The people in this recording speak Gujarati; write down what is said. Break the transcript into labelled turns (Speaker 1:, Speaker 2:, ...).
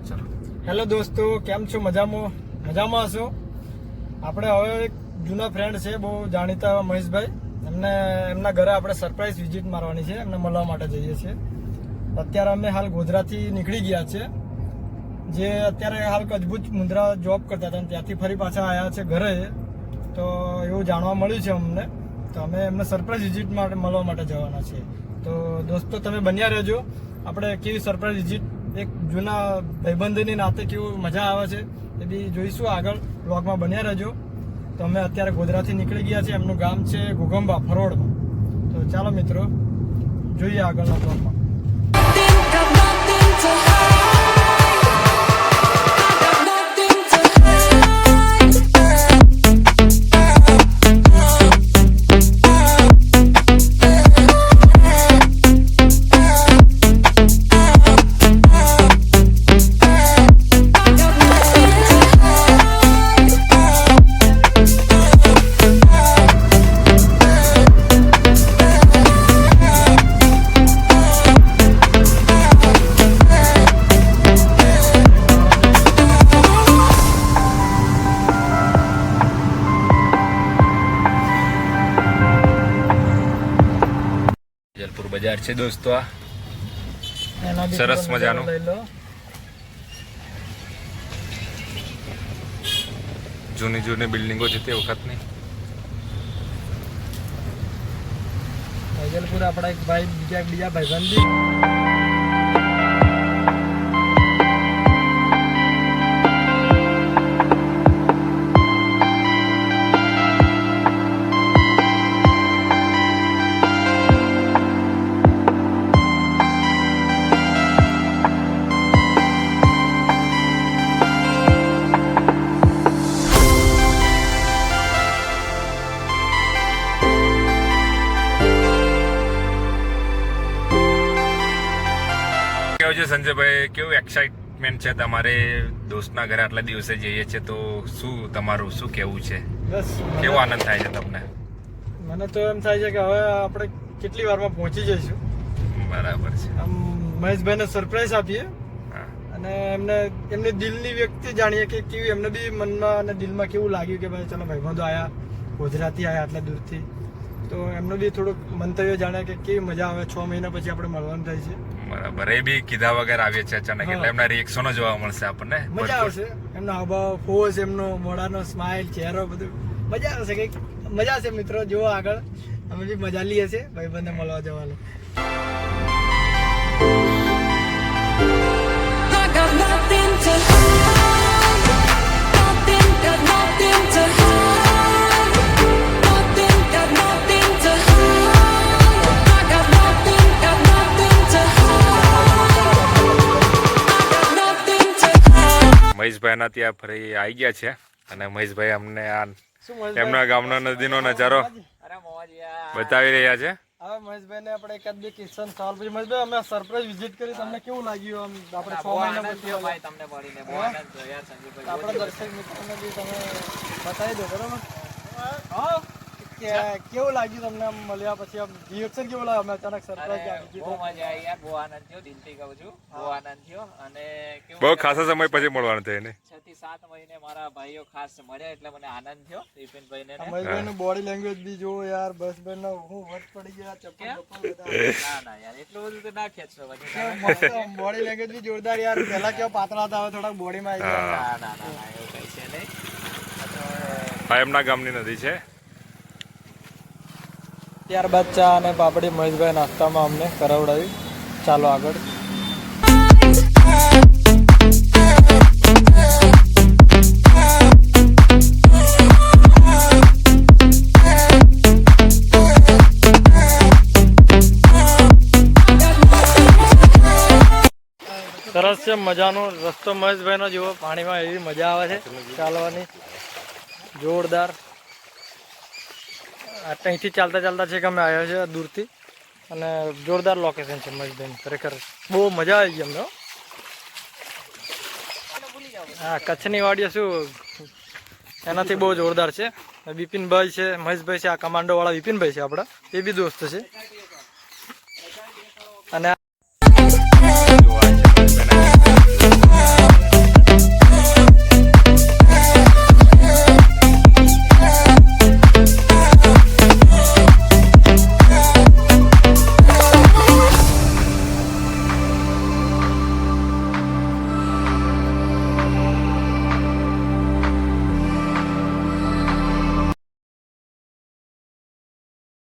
Speaker 1: ચલો
Speaker 2: હેલો દોસ્તો, કેમ છો? મજામાં હશો? આપણે હવે એક જૂના ફ્રેન્ડ છે, બહુ જાણીતા એવા મહેશભાઈ, એમના ઘરે આપણે સરપ્રાઈઝ વિઝિટ મારવાની છે, એમને મળવા માટે જઈએ છીએ. અત્યારે અમે હાલ ગોધરાથી નીકળી ગયા છે, જે અત્યારે હાલ કજબૂજ મુન્દ્રા જોબ કરતા હતા, ત્યાંથી ફરી પાછા આવ્યા છે ઘરે. તો એવું જાણવા મળ્યું છે અમને, તો અમે એમને સરપ્રાઈઝ વિઝિટ માટે મળવા માટે જવાના છીએ. તો દોસ્તો તમે બન્યા રહેજો. આપણે કેવી સરપ્રાઈઝ વિઝિટ એક જૂના ભાઈબંધની નાતે કેવું મજા આવે છે એ બી જોઈશું આગળ બ્લોગમાં. બન્યા રહેજો. તો અમે અત્યારે ગોધરાથી નીકળી ગયા છીએ, એમનું ગામ છે ઘોઘંબા ફરોડમાં. તો ચાલો મિત્રો, જોઈએ આગળના બ્લોગમાં.
Speaker 1: જલપુર બજાર છે દોસ્તો, આ સરસ મજાનું. જૂની બિલ્ડિંગો છે તે વખતની.
Speaker 2: જલપુર આપણા એક ભાઈ બીજા ભાઈબંધ બી
Speaker 1: સંજયભાઈ, કેવું એક્સાઇટમેન્ટ છે તમારે? દોસ્તના ઘરે આટલા દિવસે જઈએ છે, તો તમારું શું કેવું છે?
Speaker 2: બસ
Speaker 1: કેવો આનંદ થાય છે તમને?
Speaker 2: મને તો એમ થાય છે કે હવે આપણે કેટલી વારમાં પહોંચી જઈશું.
Speaker 1: બરાબર છે.
Speaker 2: આમ મહેશભાઈને સરપ્રાઈઝ આપીએ અને એમની દિલની વ્યક્તિ જાણીએ કે કેવું એમને બી મનમાં અને દિલમાં કેવું લાગ્યું કે ભાઈ ચાલો ભાઈબંધો આયા, ગોધરાથી આયા આટલા દૂરથી, તો એમનું બી થોડુંક મંતવ્ય જાણે કે કેવી મજા આવે. 6 મહિના પછી આપણે મળવાનું થાય છે.
Speaker 1: બરાબર. એ બી કીધા વગર આવે છે અચાનક, એટલે એમના રિએક્શનો જોવા મળશે આપણને.
Speaker 2: મજા આવશે. એમનો હાવભાવ, ફોસ, એમનો મોઢાનો સ્માઈલ, ચહેરો, બધું મજા આવશે. કંઈક મજા આવશે મિત્રો. જુઓ આગળ, અમે બી મજા લઈએ છીએ ભાઈબંધને મળવા જવાનું.
Speaker 1: મહેશભાઈના ત્યાં ફરી આવી ગયા છે, અને મહેશભાઈ અમને આ એમના ગામનો નદીનો નજારો બતાવી રહ્યા છે. હવે
Speaker 2: મહેશભાઈને આપણે એકાદ બે ક્વેશ્ચન સવાલ પછી. મહેશભાઈ, અમે સરપ્રાઈઝ વિઝિટ કરી, તમને કેવું લાગ્યું? આપણે 6 મહિના પછી આપણા દર્શક મિત્રોને બી તમે બતાવી દો, બરોબર? હા, કેવું લાગ્યું તમને આમ મળ્યા પછી? આમ રિએક્શન કેવું લાગ્યું? અમે અચાનક સરપ્રાઈઝ આપી.
Speaker 3: બહુ મજા આવી યાર, બહુ આનંદ થયો, દિલથી કહું છું, બહુ આનંદ થયો. અને
Speaker 1: બહુ ખાસા સમય પછી મળવાનું થયું ને.
Speaker 3: 6 થી 7 મહિને મારા ભાઈઓ ખાસ મળ્યા, એટલે મને આનંદ થયો. વિપિનભાઈને
Speaker 2: મહેશભાઈનું બોડી લેંગ્વેજ બી જો યાર, બસ બેનનો હું વટ પડી ગયા. ચપ્પલ
Speaker 3: ના યાર, એટલું બધું તો ના ખેંચશો.
Speaker 2: બોડી લેંગ્વેજ બી જોરદાર યાર. પહેલા કેવા પાતળા હતા, હવે થોડાક બોડીમાં આવી ગયા.
Speaker 3: ના એવું કઈ છે નહીં.
Speaker 1: આ એમના ગામની નદી છે.
Speaker 2: ત્યારબાદ ચા અને પાપડી મહેશભાઈ નાસ્તામાં અમને કરાવડાવી. ચાલો આગળ. સરસ છે, મજાનો રસ્તો મહેશભાઈનો. જેવો પાણીમાં એવી મજા આવે છે ચાલવાની, જોરદાર. અહીંથી ચાલતા છે કે અમે આવ્યા છે દૂરથી, અને જોરદાર લોકેશન છે મહેશભાઈ. ખરેખર બહુ મજા આવી ગઈ અમને. હા, કચ્છની વાડીઓ શું એનાથી બહુ જોરદાર છે. વિપિનભાઈ છે, મહેશભાઈ છે, આ કમાન્ડો વાળા વિપિનભાઈ છે આપણા, એ બી દોસ્ત છે. અને